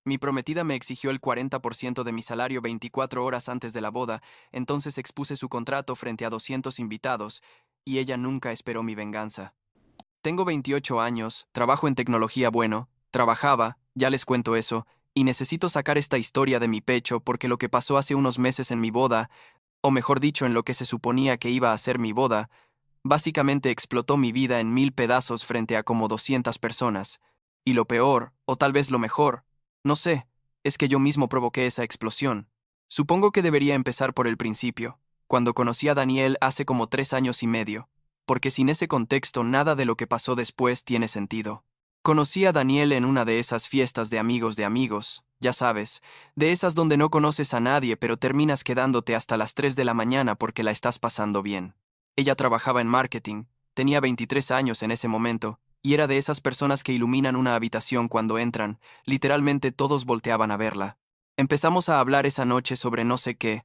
Mi prometida me exigió el 40% de mi salario 24 horas antes de la boda, entonces expuse su contrato frente a 200 invitados, y ella nunca esperó mi venganza. Tengo 28 años, trabajo en tecnología trabajaba, ya les cuento eso, y necesito sacar esta historia de mi pecho porque lo que pasó hace unos meses en mi boda, o mejor dicho, en lo que se suponía que iba a ser mi boda, básicamente explotó mi vida en 1000 pedazos frente a como 200 personas. Y lo peor, o tal vez lo mejor, no sé, es que yo mismo provoqué esa explosión. Supongo que debería empezar por el principio, cuando conocí a Daniel hace como 3 años y medio, porque sin ese contexto nada de lo que pasó después tiene sentido. Conocí a Daniel en una de esas fiestas de amigos, ya sabes, de esas donde no conoces a nadie pero terminas quedándote hasta las 3 de la mañana porque la estás pasando bien. Ella trabajaba en marketing, tenía 23 años en ese momento, y era de esas personas que iluminan una habitación cuando entran, literalmente todos volteaban a verla. Empezamos a hablar esa noche sobre no sé qué,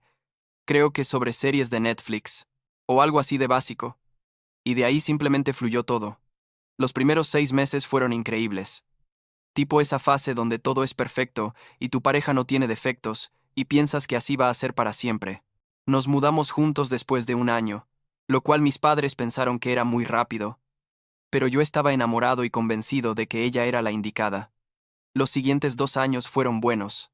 creo que sobre series de Netflix, o algo así de básico, y de ahí simplemente fluyó todo. Los primeros 6 meses fueron increíbles. Tipo esa fase donde todo es perfecto y tu pareja no tiene defectos, y piensas que así va a ser para siempre. Nos mudamos juntos después de un año, lo cual mis padres pensaron que era muy rápido, pero yo estaba enamorado y convencido de que ella era la indicada. Los siguientes 2 años fueron buenos.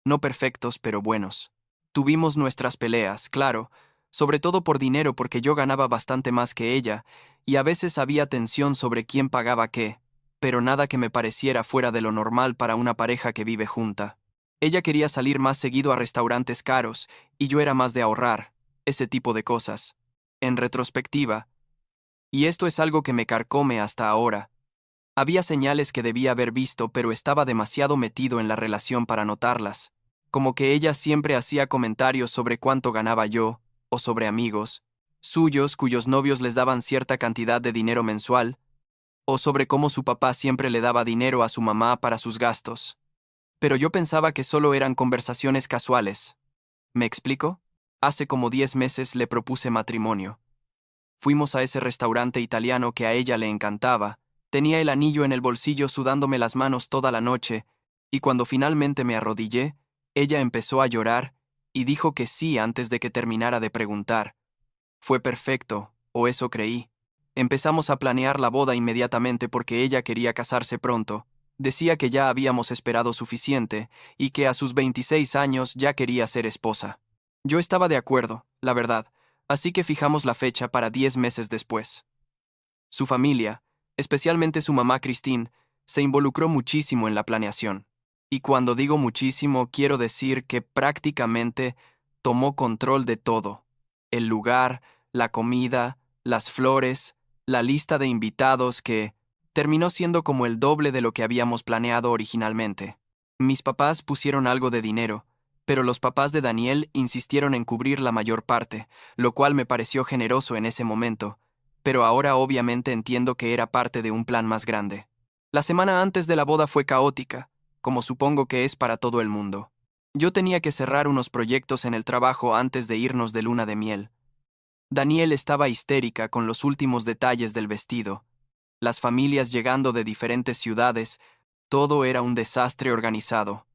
No perfectos, pero buenos. Tuvimos nuestras peleas, claro, sobre todo por dinero porque yo ganaba bastante más que ella, y a veces había tensión sobre quién pagaba qué, pero nada que me pareciera fuera de lo normal para una pareja que vive junta. Ella quería salir más seguido a restaurantes caros, y yo era más de ahorrar, ese tipo de cosas. En retrospectiva, y esto es algo que me carcome hasta ahora, había señales que debía haber visto, pero estaba demasiado metido en la relación para notarlas, como que ella siempre hacía comentarios sobre cuánto ganaba yo, o sobre amigos suyos cuyos novios les daban cierta cantidad de dinero mensual, o sobre cómo su papá siempre le daba dinero a su mamá para sus gastos. Pero yo pensaba que solo eran conversaciones casuales. ¿Me explico? Hace como 10 meses le propuse matrimonio. Fuimos a ese restaurante italiano que a ella le encantaba. Tenía el anillo en el bolsillo sudándome las manos toda la noche, y cuando finalmente me arrodillé, ella empezó a llorar y dijo que sí antes de que terminara de preguntar. Fue perfecto, o eso creí. Empezamos a planear la boda inmediatamente porque ella quería casarse pronto. Decía que ya habíamos esperado suficiente y que a sus 26 años ya quería ser esposa. Yo estaba de acuerdo, la verdad, así que fijamos la fecha para 10 meses después. Su familia, especialmente su mamá Christine, se involucró muchísimo en la planeación. Y cuando digo muchísimo, quiero decir que prácticamente tomó control de todo. El lugar, la comida, las flores, la lista de invitados que terminó siendo como el doble de lo que habíamos planeado originalmente. Mis papás pusieron algo de dinero, pero los papás de Daniel insistieron en cubrir la mayor parte, lo cual me pareció generoso en ese momento, pero ahora obviamente entiendo que era parte de un plan más grande. La semana antes de la boda fue caótica, como supongo que es para todo el mundo. Yo tenía que cerrar unos proyectos en el trabajo antes de irnos de luna de miel. Daniel estaba histérica con los últimos detalles del vestido. Las familias llegando de diferentes ciudades, todo era un desastre organizado.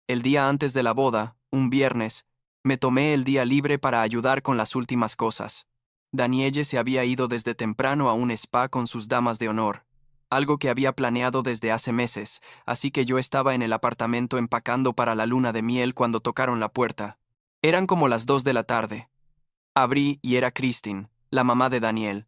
El día antes de la boda, un viernes, me tomé el día libre para ayudar con las últimas cosas. Danielle se había ido desde temprano a un spa con sus damas de honor, algo que había planeado desde hace meses, así que yo estaba en el apartamento empacando para la luna de miel cuando tocaron la puerta. Eran como las 2 de la tarde. Abrí y era Christine, la mamá de Daniel.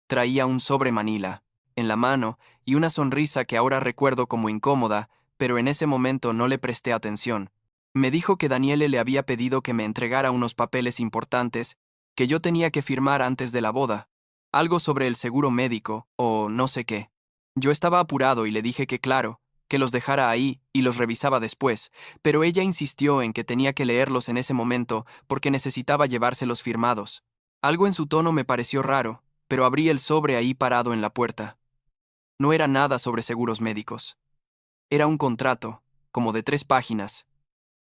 Traía un sobre Manila en la mano y una sonrisa que ahora recuerdo como incómoda, pero en ese momento no le presté atención. Me dijo que Daniele le había pedido que me entregara unos papeles importantes que yo tenía que firmar antes de la boda, algo sobre el seguro médico o no sé qué. Yo estaba apurado y le dije que claro, que los dejara ahí y los revisaba después, pero ella insistió en que tenía que leerlos en ese momento porque necesitaba llevárselos firmados. Algo en su tono me pareció raro, pero abrí el sobre ahí parado en la puerta. No era nada sobre seguros médicos. Era un contrato, como de 3 páginas,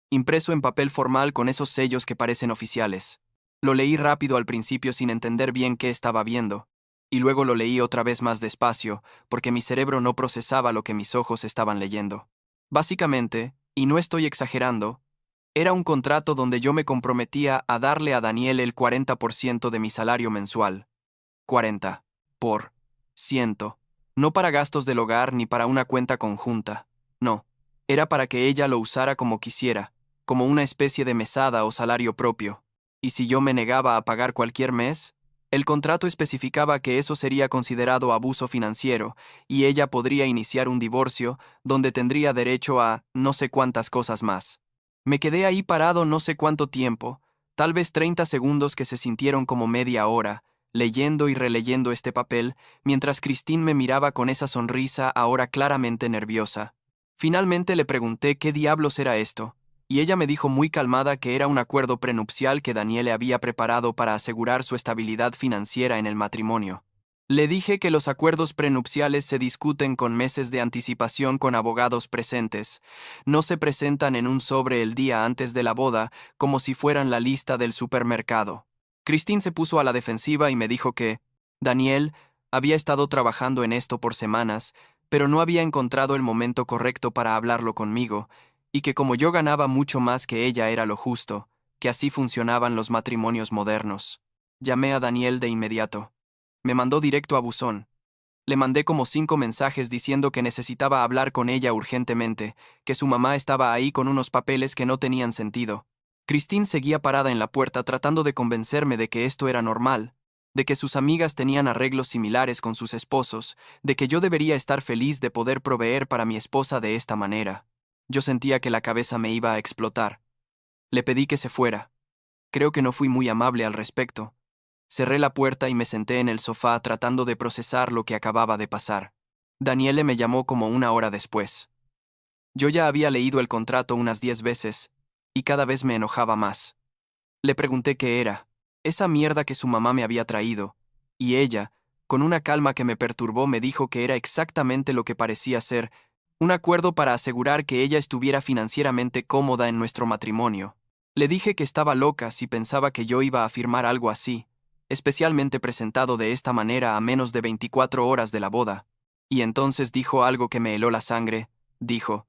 impreso en papel formal con esos sellos que parecen oficiales. Lo leí rápido al principio sin entender bien qué estaba viendo, y luego lo leí otra vez más despacio, porque mi cerebro no procesaba lo que mis ojos estaban leyendo. Básicamente, Y no estoy exagerando, era un contrato donde yo me comprometía a darle a Daniel el 40% de mi salario mensual. 40%. No para gastos del hogar ni para una cuenta conjunta. No. Era para que ella lo usara como quisiera, como una especie de mesada o salario propio. Y si yo me negaba a pagar cualquier mes, el contrato especificaba que eso sería considerado abuso financiero y ella podría iniciar un divorcio donde tendría derecho a no sé cuántas cosas más. Me quedé ahí parado no sé cuánto tiempo, tal vez 30 segundos que se sintieron como media hora, leyendo y releyendo este papel, mientras Christine me miraba con esa sonrisa ahora claramente nerviosa. Finalmente le pregunté qué diablos era esto, y ella me dijo muy calmada que era un acuerdo prenupcial que Daniele había preparado para asegurar su estabilidad financiera en el matrimonio. Le dije que los acuerdos prenupciales se discuten con meses de anticipación con abogados presentes. No se presentan en un sobre el día antes de la boda como si fueran la lista del supermercado. Christine se puso a la defensiva y me dijo que Daniel había estado trabajando en esto por semanas, pero no había encontrado el momento correcto para hablarlo conmigo, y que como yo ganaba mucho más que ella era lo justo, que así funcionaban los matrimonios modernos. Llamé a Daniel de inmediato. Me mandó directo a buzón. Le mandé como 5 mensajes diciendo que necesitaba hablar con ella urgentemente, que su mamá estaba ahí con unos papeles que no tenían sentido. Christine seguía parada en la puerta tratando de convencerme de que esto era normal, de que sus amigas tenían arreglos similares con sus esposos, de que yo debería estar feliz de poder proveer para mi esposa de esta manera. Yo sentía que la cabeza me iba a explotar. Le pedí que se fuera. Creo que no fui muy amable al respecto. Cerré la puerta y me senté en el sofá tratando de procesar lo que acababa de pasar. Daniele me llamó como una hora después. Yo ya había leído el contrato unas 10 veces, y cada vez me enojaba más. Le pregunté qué era, esa mierda que su mamá me había traído, y ella, con una calma que me perturbó, me dijo que era exactamente lo que parecía ser, un acuerdo para asegurar que ella estuviera financieramente cómoda en nuestro matrimonio. Le dije que estaba loca si pensaba que yo iba a firmar algo así, especialmente presentado de esta manera a menos de 24 horas de la boda. Y entonces dijo algo que me heló la sangre. Dijo,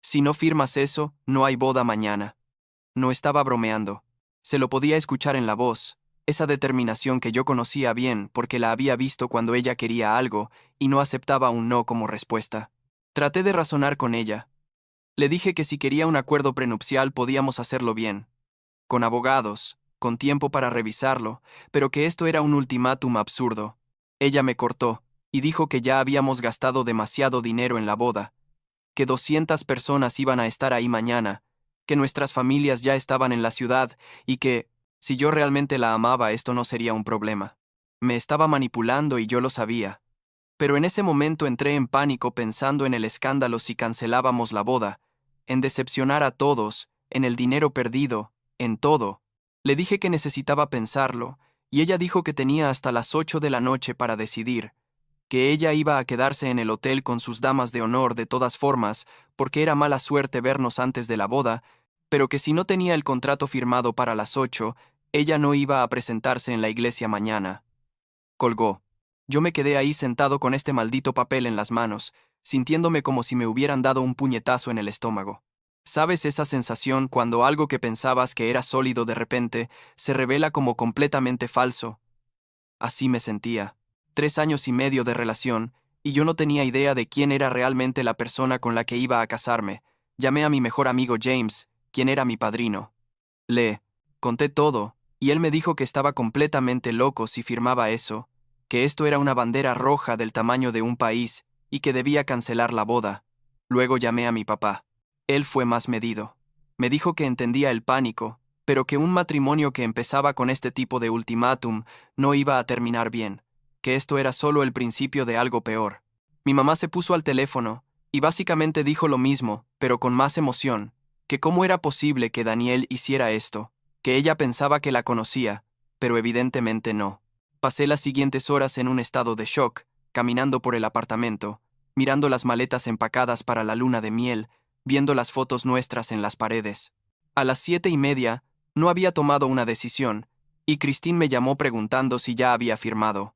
si no firmas eso, no hay boda mañana. No estaba bromeando. Se lo podía escuchar en la voz, esa determinación que yo conocía bien porque la había visto cuando ella quería algo y no aceptaba un no como respuesta. Traté de razonar con ella. Le dije que si quería un acuerdo prenupcial podíamos hacerlo bien, con abogados, con tiempo para revisarlo, pero que esto era un ultimátum absurdo. Ella me cortó y dijo que ya habíamos gastado demasiado dinero en la boda, que 200 personas iban a estar ahí mañana, que nuestras familias ya estaban en la ciudad y que, si yo realmente la amaba, esto no sería un problema. Me estaba manipulando y yo lo sabía. Pero en ese momento entré en pánico pensando en el escándalo si cancelábamos la boda, en decepcionar a todos, en el dinero perdido, en todo. Le dije que necesitaba pensarlo, y ella dijo que tenía hasta las 8 de la noche para decidir, que ella iba a quedarse en el hotel con sus damas de honor de todas formas, porque era mala suerte vernos antes de la boda, pero que si no tenía el contrato firmado para las 8, ella no iba a presentarse en la iglesia mañana. Colgó. Yo me quedé ahí sentado con este maldito papel en las manos, sintiéndome como si me hubieran dado un puñetazo en el estómago. ¿Sabes esa sensación cuando algo que pensabas que era sólido de repente se revela como completamente falso? Así me sentía. 3 años y medio de relación, y yo no tenía idea de quién era realmente la persona con la que iba a casarme. Llamé a mi mejor amigo James, quien era mi padrino. Le conté todo, y él me dijo que estaba completamente loco si firmaba eso, que esto era una bandera roja del tamaño de un país y que debía cancelar la boda. Luego llamé a mi papá. Él fue más medido. Me dijo que entendía el pánico, pero que un matrimonio que empezaba con este tipo de ultimátum no iba a terminar bien, que esto era solo el principio de algo peor. Mi mamá se puso al teléfono y básicamente dijo lo mismo, pero con más emoción, que cómo era posible que Daniel hiciera esto, que ella pensaba que la conocía, pero evidentemente no. Pasé las siguientes horas en un estado de shock, caminando por el apartamento, mirando las maletas empacadas para la luna de miel, viendo las fotos nuestras en las paredes. A las 7:30, no había tomado una decisión, y Christine me llamó preguntando si ya había firmado.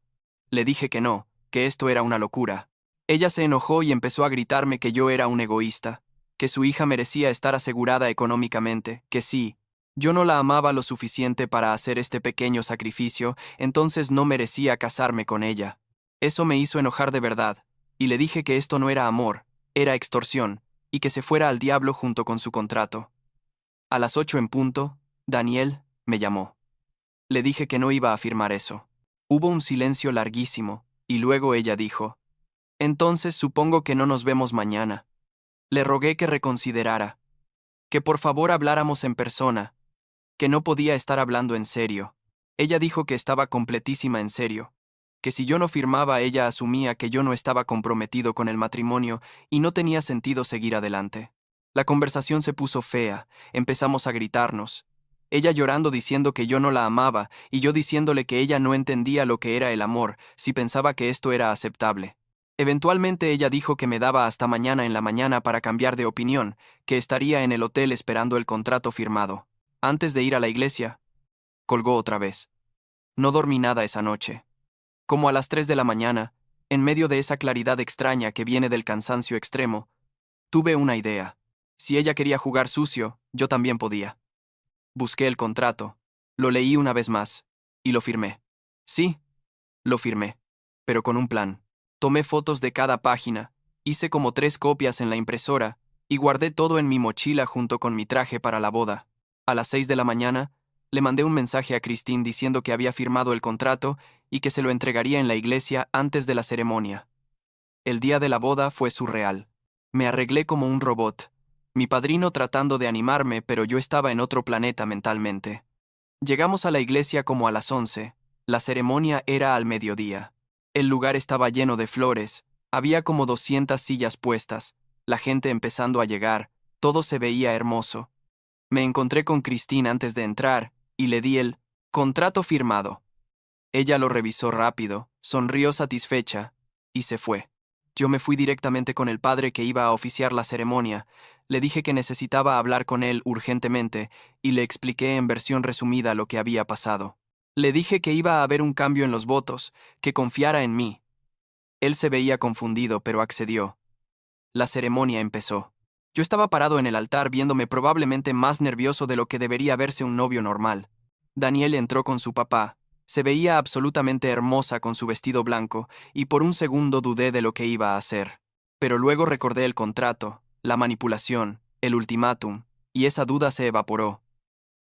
Le dije que no, que esto era una locura. Ella se enojó y empezó a gritarme que yo era un egoísta. que su hija merecía estar asegurada económicamente, que sí, yo no la amaba lo suficiente para hacer este pequeño sacrificio, entonces no merecía casarme con ella. Eso me hizo enojar de verdad, y le dije que esto no era amor, era extorsión, y que se fuera al diablo junto con su contrato. A las 8 en punto, Daniel me llamó. Le dije que no iba a firmar eso. Hubo un silencio larguísimo, y luego ella dijo, entonces supongo que no nos vemos mañana. Le rogué que reconsiderara, que por favor habláramos en persona, que no podía estar hablando en serio. Ella dijo que estaba completísima en serio, que si yo no firmaba ella asumía que yo no estaba comprometido con el matrimonio y no tenía sentido seguir adelante. La conversación se puso fea, empezamos a gritarnos. Ella llorando diciendo que yo no la amaba y yo diciéndole que ella no entendía lo que era el amor, si pensaba que esto era aceptable. Eventualmente ella dijo que me daba hasta mañana en la mañana para cambiar de opinión, que estaría en el hotel esperando el contrato firmado. Antes de ir a la iglesia, colgó otra vez. No dormí nada esa noche. Como a las 3 de la mañana, en medio de esa claridad extraña que viene del cansancio extremo, tuve una idea. Si ella quería jugar sucio, yo también podía. Busqué el contrato, lo leí una vez más, y lo firmé. Sí, lo firmé, pero con un plan. Tomé fotos de cada página, hice como 3 copias en la impresora, y guardé todo en mi mochila junto con mi traje para la boda. A las 6 de la mañana, le mandé un mensaje a Christine diciendo que había firmado el contrato y que se lo entregaría en la iglesia antes de la ceremonia. El día de la boda fue surreal. Me arreglé como un robot, mi padrino tratando de animarme, pero yo estaba en otro planeta mentalmente. Llegamos a la iglesia como a las 11, la ceremonia era al mediodía. El lugar estaba lleno de flores, había como 200 sillas puestas, la gente empezando a llegar, todo se veía hermoso. Me encontré con Christine antes de entrar, y le di el contrato firmado. Ella lo revisó rápido, sonrió satisfecha, y se fue. Yo me fui directamente con el padre que iba a oficiar la ceremonia, le dije que necesitaba hablar con él urgentemente, y le expliqué en versión resumida lo que había pasado. Le dije que iba a haber un cambio en los votos, que confiara en mí. Él se veía confundido, pero accedió. La ceremonia empezó. Yo estaba parado en el altar viéndome probablemente más nervioso de lo que debería verse un novio normal. Daniel entró con su papá. Se veía absolutamente hermosa con su vestido blanco, y por un segundo dudé de lo que iba a hacer. Pero luego recordé el contrato, la manipulación, el ultimátum, y esa duda se evaporó.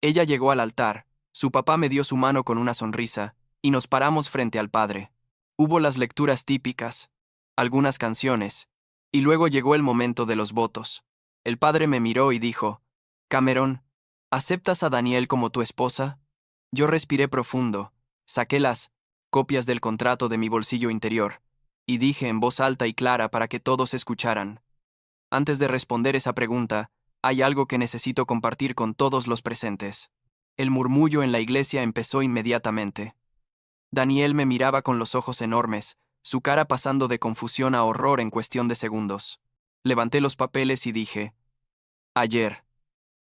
Ella llegó al altar, su papá me dio su mano con una sonrisa, y nos paramos frente al padre. Hubo las lecturas típicas, algunas canciones, y luego llegó el momento de los votos. El padre me miró y dijo, Cameron, ¿aceptas a Daniel como tu esposa? Yo respiré profundo, saqué las copias del contrato de mi bolsillo interior, y dije en voz alta y clara para que todos escucharan. Antes de responder esa pregunta, hay algo que necesito compartir con todos los presentes. El murmullo en la iglesia empezó inmediatamente. Daniel me miraba con los ojos enormes, su cara pasando de confusión a horror en cuestión de segundos. Levanté los papeles y dije, ayer,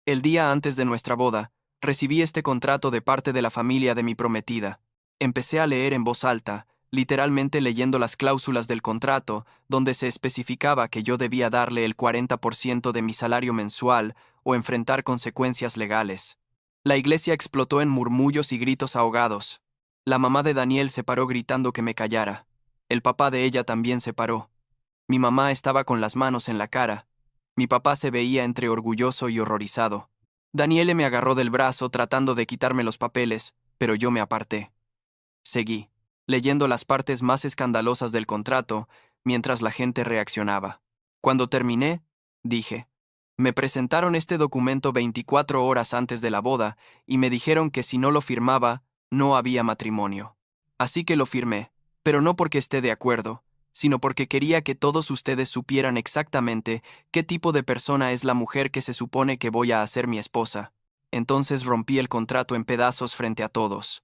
el día antes de nuestra boda, recibí este contrato de parte de la familia de mi prometida. Empecé a leer en voz alta, literalmente leyendo las cláusulas del contrato, donde se especificaba que yo debía darle el 40% de mi salario mensual o enfrentar consecuencias legales. La iglesia explotó en murmullos y gritos ahogados. La mamá de Daniel se paró gritando que me callara. El papá de ella también se paró. Mi mamá estaba con las manos en la cara. Mi papá se veía entre orgulloso y horrorizado. Daniele me agarró del brazo tratando de quitarme los papeles, pero yo me aparté. Seguí, leyendo las partes más escandalosas del contrato, mientras la gente reaccionaba. Cuando terminé, dije, me presentaron este documento 24 horas antes de la boda y me dijeron que si no lo firmaba, no había matrimonio. Así que lo firmé, pero no porque esté de acuerdo, sino porque quería que todos ustedes supieran exactamente qué tipo de persona es la mujer que se supone que voy a hacer mi esposa. Entonces rompí el contrato en pedazos frente a todos.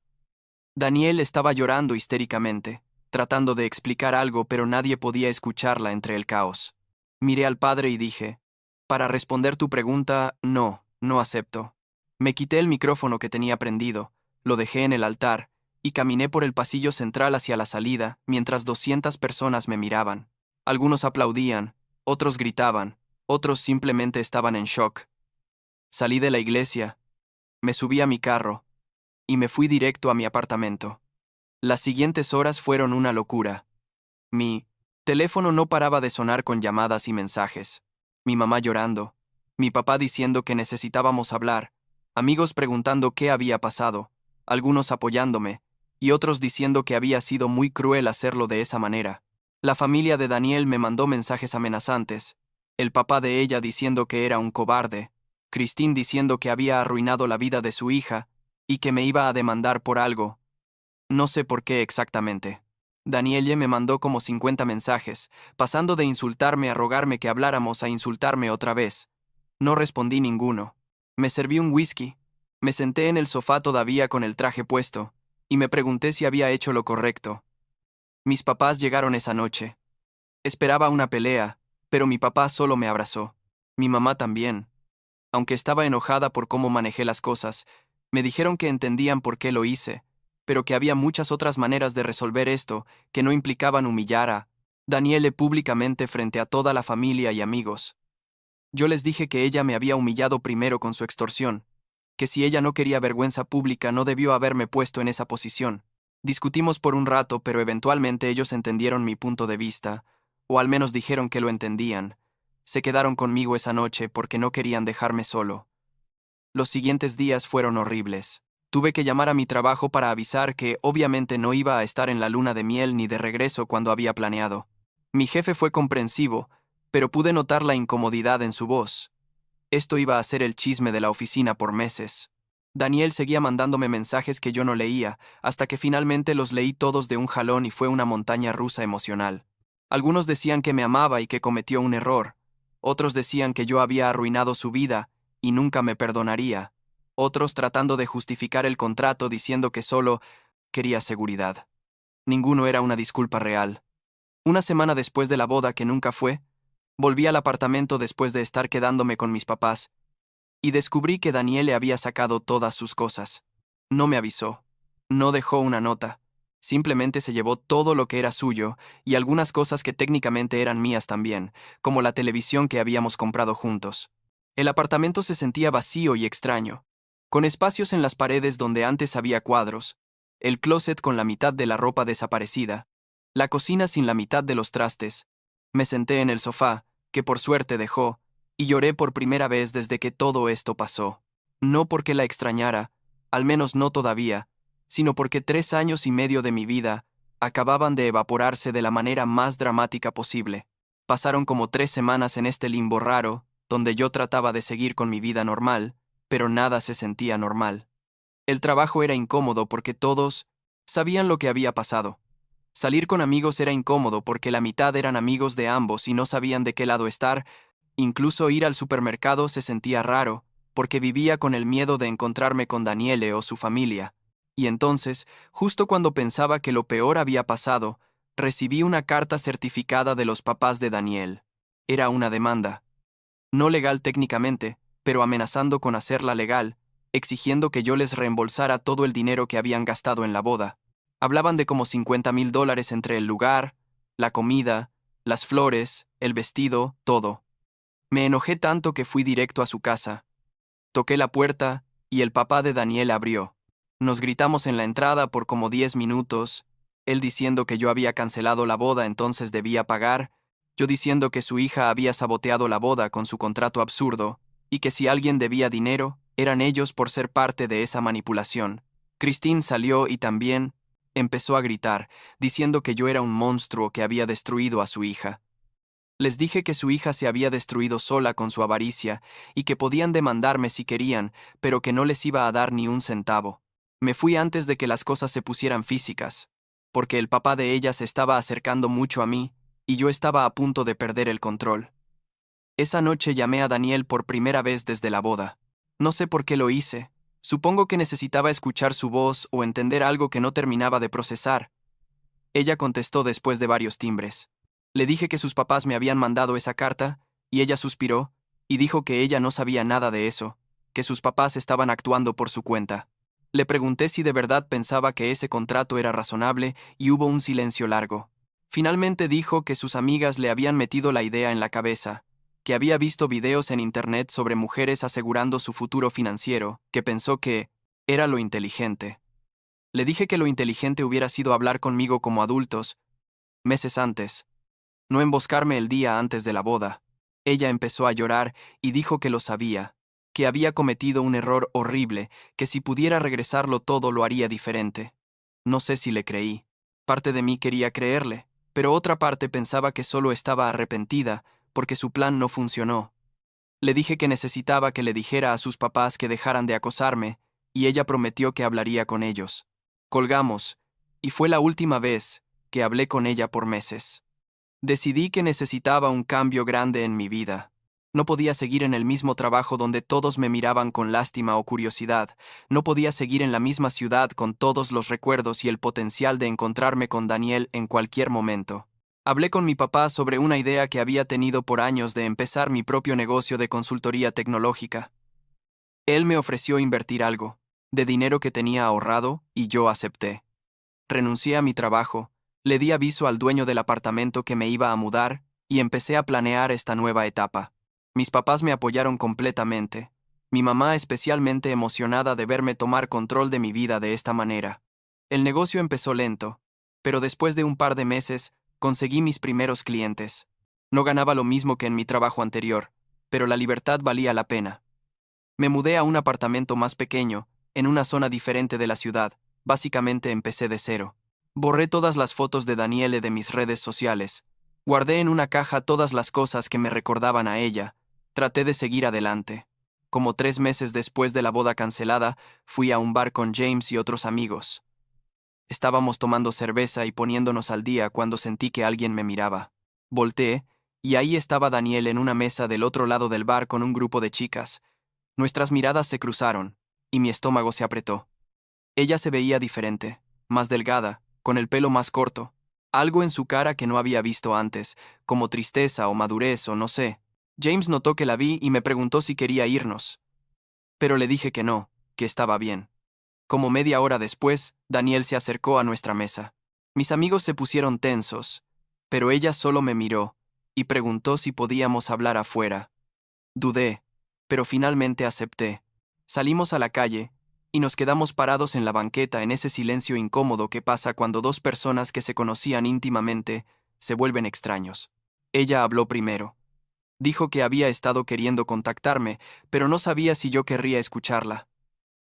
Daniel estaba llorando histéricamente, tratando de explicar algo, pero nadie podía escucharla entre el caos. Miré al padre y dije, para responder tu pregunta, no acepto. Me quité el micrófono que tenía prendido, lo dejé en el altar, y caminé por el pasillo central hacia la salida, mientras 200 personas me miraban. Algunos aplaudían, otros gritaban, Otros simplemente estaban en shock. Salí de la iglesia, me subí a mi carro y me fui directo a mi apartamento. Las siguientes horas fueron una locura. Mi teléfono no paraba de sonar con llamadas y mensajes. Mi mamá llorando, mi papá diciendo que necesitábamos hablar, amigos preguntando qué había pasado, algunos apoyándome, y otros diciendo que había sido muy cruel hacerlo de esa manera. La familia de Daniel me mandó mensajes amenazantes, el papá de ella diciendo que era un cobarde, Christine diciendo que había arruinado la vida de su hija y que me iba a demandar por algo. No sé por qué exactamente. Danielle me mandó como 50 mensajes, pasando de insultarme a rogarme que habláramos a insultarme otra vez. No respondí ninguno. Me serví un whisky. Me senté en el sofá todavía con el traje puesto, y me pregunté si había hecho lo correcto. Mis papás llegaron esa noche. Esperaba una pelea, pero mi papá solo me abrazó. Mi mamá también. Aunque estaba enojada por cómo manejé las cosas, me dijeron que entendían por qué lo hice, pero que había muchas otras maneras de resolver esto que no implicaban humillar a Danielle públicamente frente a toda la familia y amigos. Yo les dije que ella me había humillado primero con su extorsión, que si ella no quería vergüenza pública no debió haberme puesto en esa posición. Discutimos por un rato, pero eventualmente ellos entendieron mi punto de vista, o al menos dijeron que lo entendían. Se quedaron conmigo esa noche porque no querían dejarme solo. Los siguientes días fueron horribles. Tuve que llamar a mi trabajo para avisar que obviamente no iba a estar en la luna de miel ni de regreso cuando había planeado. Mi jefe fue comprensivo, pero pude notar la incomodidad en su voz. Esto iba a ser el chisme de la oficina por meses. Daniel seguía mandándome mensajes que yo no leía, hasta que finalmente los leí todos de un jalón y fue una montaña rusa emocional. Algunos decían que me amaba y que cometió un error. Otros decían que yo había arruinado su vida y nunca me perdonaría. Otros tratando de justificar el contrato diciendo que solo quería seguridad. Ninguno era una disculpa real. Una semana después de la boda que nunca fue, volví al apartamento después de estar quedándome con mis papás, y descubrí que Daniel le había sacado todas sus cosas. No me avisó. No dejó una nota. Simplemente se llevó todo lo que era suyo y algunas cosas que técnicamente eran mías también, como la televisión que habíamos comprado juntos. El apartamento se sentía vacío y extraño, con espacios en las paredes donde antes había cuadros, el closet con la mitad de la ropa desaparecida, la cocina sin la mitad de los trastes. Me senté en el sofá, que por suerte dejó, y lloré por primera vez desde que todo esto pasó. No porque la extrañara, al menos no todavía, sino porque 3 años y medio de mi vida acababan de evaporarse de la manera más dramática posible. Pasaron como 3 semanas en este limbo raro, donde yo trataba de seguir con mi vida normal, pero nada se sentía normal. El trabajo era incómodo porque todos sabían lo que había pasado. Salir con amigos era incómodo porque la mitad eran amigos de ambos y no sabían de qué lado estar. Incluso ir al supermercado se sentía raro, porque vivía con el miedo de encontrarme con Daniele o su familia. Y entonces, justo cuando pensaba que lo peor había pasado, recibí una carta certificada de los papás de Daniel. Era una demanda. No legal técnicamente, pero amenazando con hacerla legal, exigiendo que yo les reembolsara todo el dinero que habían gastado en la boda. Hablaban de como $50,000 entre el lugar, la comida, las flores, el vestido, todo. Me enojé tanto que fui directo a su casa. Toqué la puerta y el papá de Daniel abrió. Nos gritamos en la entrada por como 10 minutos, él diciendo que yo había cancelado la boda entonces debía pagar, yo diciendo que su hija había saboteado la boda con su contrato absurdo, y que si alguien debía dinero, eran ellos por ser parte de esa manipulación. Christine salió y también empezó a gritar, diciendo que yo era un monstruo que había destruido a su hija. Les dije que su hija se había destruido sola con su avaricia y que podían demandarme si querían, pero que no les iba a dar ni un centavo. Me fui antes de que las cosas se pusieran físicas, porque el papá de ella se estaba acercando mucho a mí y yo estaba a punto de perder el control. Esa noche llamé a Daniel por primera vez desde la boda. No sé por qué lo hice. Supongo que necesitaba escuchar su voz o entender algo que no terminaba de procesar. Ella contestó después de varios timbres. Le dije que sus papás me habían mandado esa carta, y ella suspiró, y dijo que ella no sabía nada de eso, que sus papás estaban actuando por su cuenta. Le pregunté si de verdad pensaba que ese contrato era razonable, y hubo un silencio largo. Finalmente dijo que sus amigas le habían metido la idea en la cabeza, que había visto videos en internet sobre mujeres asegurando su futuro financiero, que pensó que era lo inteligente. Le dije que lo inteligente hubiera sido hablar conmigo como adultos, meses antes, no emboscarme el día antes de la boda. Ella empezó a llorar y dijo que lo sabía, que había cometido un error horrible, que si pudiera regresarlo todo lo haría diferente. No sé si le creí. Parte de mí quería creerle, pero otra parte pensaba que solo estaba arrepentida, porque su plan no funcionó. Le dije que necesitaba que le dijera a sus papás que dejaran de acosarme, y ella prometió que hablaría con ellos. Colgamos, y fue la última vez que hablé con ella por meses. Decidí que necesitaba un cambio grande en mi vida. No podía seguir en el mismo trabajo donde todos me miraban con lástima o curiosidad. No podía seguir en la misma ciudad con todos los recuerdos y el potencial de encontrarme con Daniel en cualquier momento. Hablé con mi papá sobre una idea que había tenido por años de empezar mi propio negocio de consultoría tecnológica. Él me ofreció invertir algo, de dinero que tenía ahorrado, y yo acepté. Renuncié a mi trabajo, le di aviso al dueño del apartamento que me iba a mudar, y empecé a planear esta nueva etapa. Mis papás me apoyaron completamente. Mi mamá especialmente emocionada de verme tomar control de mi vida de esta manera. El negocio empezó lento, pero después de un par de meses, conseguí mis primeros clientes. No ganaba lo mismo que en mi trabajo anterior, pero la libertad valía la pena. Me mudé a un apartamento más pequeño, en una zona diferente de la ciudad. Básicamente empecé de cero. Borré todas las fotos de Daniele de mis redes sociales. Guardé en una caja todas las cosas que me recordaban a ella. Traté de seguir adelante. Como 3 meses después de la boda cancelada, fui a un bar con James y otros amigos. Estábamos tomando cerveza y poniéndonos al día cuando sentí que alguien me miraba. Volteé, y ahí estaba Daniel en una mesa del otro lado del bar con un grupo de chicas. Nuestras miradas se cruzaron, y mi estómago se apretó. Ella se veía diferente, más delgada, con el pelo más corto. Algo en su cara que no había visto antes, como tristeza o madurez o no sé. James notó que la vi y me preguntó si quería irnos. Pero le dije que no, que estaba bien. Como media hora después, Daniel se acercó a nuestra mesa. Mis amigos se pusieron tensos, pero ella solo me miró y preguntó si podíamos hablar afuera. Dudé, pero finalmente acepté. Salimos a la calle y nos quedamos parados en la banqueta en ese silencio incómodo que pasa cuando dos personas que se conocían íntimamente se vuelven extraños. Ella habló primero. Dijo que había estado queriendo contactarme, pero no sabía si yo querría escucharla.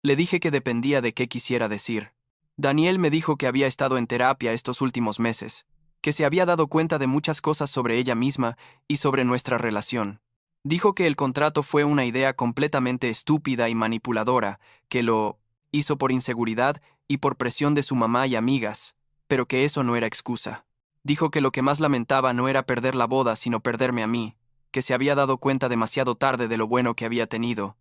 Le dije que dependía de qué quisiera decir. Daniel me dijo que había estado en terapia estos últimos meses, que se había dado cuenta de muchas cosas sobre ella misma y sobre nuestra relación. Dijo que el contrato fue una idea completamente estúpida y manipuladora, que lo hizo por inseguridad y por presión de su mamá y amigas, pero que eso no era excusa. Dijo que lo que más lamentaba no era perder la boda, sino perderme a mí, que se había dado cuenta demasiado tarde de lo bueno que había tenido.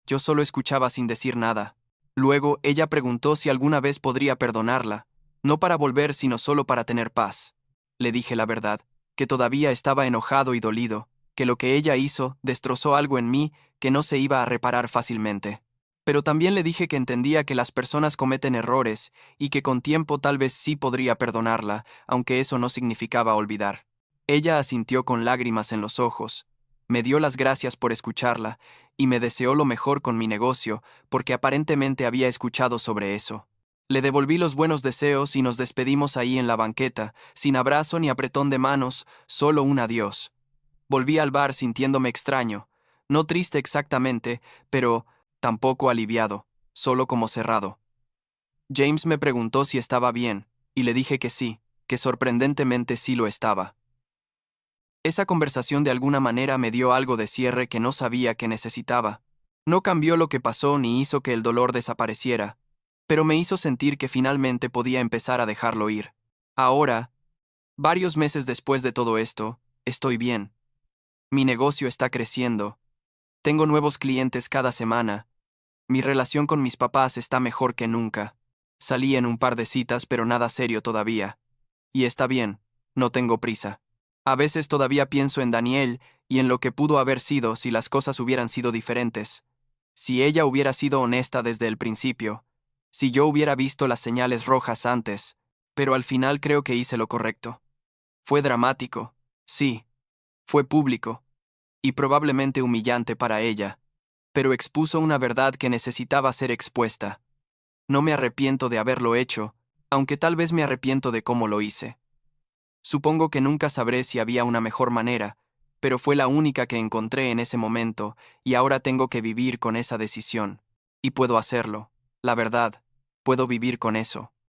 Yo solo escuchaba sin decir nada. Luego ella preguntó si alguna vez podría perdonarla, no para volver, sino solo para tener paz. Le dije la verdad, que todavía estaba enojado y dolido, que lo que ella hizo destrozó algo en mí que no se iba a reparar fácilmente. Pero también le dije que entendía que las personas cometen errores y que con tiempo tal vez sí podría perdonarla, aunque eso no significaba olvidar. Ella asintió con lágrimas en los ojos, me dio las gracias por escucharla y me deseó lo mejor con mi negocio, porque aparentemente había escuchado sobre eso. Le devolví los buenos deseos y nos despedimos ahí en la banqueta, sin abrazo ni apretón de manos, solo un adiós. Volví al bar sintiéndome extraño, no triste exactamente, pero tampoco aliviado, solo como cerrado. James me preguntó si estaba bien, y le dije que sí, que sorprendentemente sí lo estaba. Esa conversación de alguna manera me dio algo de cierre que no sabía que necesitaba. No cambió lo que pasó ni hizo que el dolor desapareciera, pero me hizo sentir que finalmente podía empezar a dejarlo ir. Ahora, varios meses después de todo esto, estoy bien. Mi negocio está creciendo. Tengo nuevos clientes cada semana. Mi relación con mis papás está mejor que nunca. Salí en un par de citas, pero nada serio todavía. Y está bien, no tengo prisa. A veces todavía pienso en Daniel y en lo que pudo haber sido si las cosas hubieran sido diferentes. Si ella hubiera sido honesta desde el principio. Si yo hubiera visto las señales rojas antes. Pero al final creo que hice lo correcto. Fue dramático. Sí. Fue público. y probablemente humillante para ella, pero expuso una verdad que necesitaba ser expuesta. No me arrepiento de haberlo hecho, aunque tal vez me arrepiento de cómo lo hice. Supongo que nunca sabré si había una mejor manera, pero fue la única que encontré en ese momento, y ahora tengo que vivir con esa decisión. Y puedo hacerlo. La verdad, puedo vivir con eso.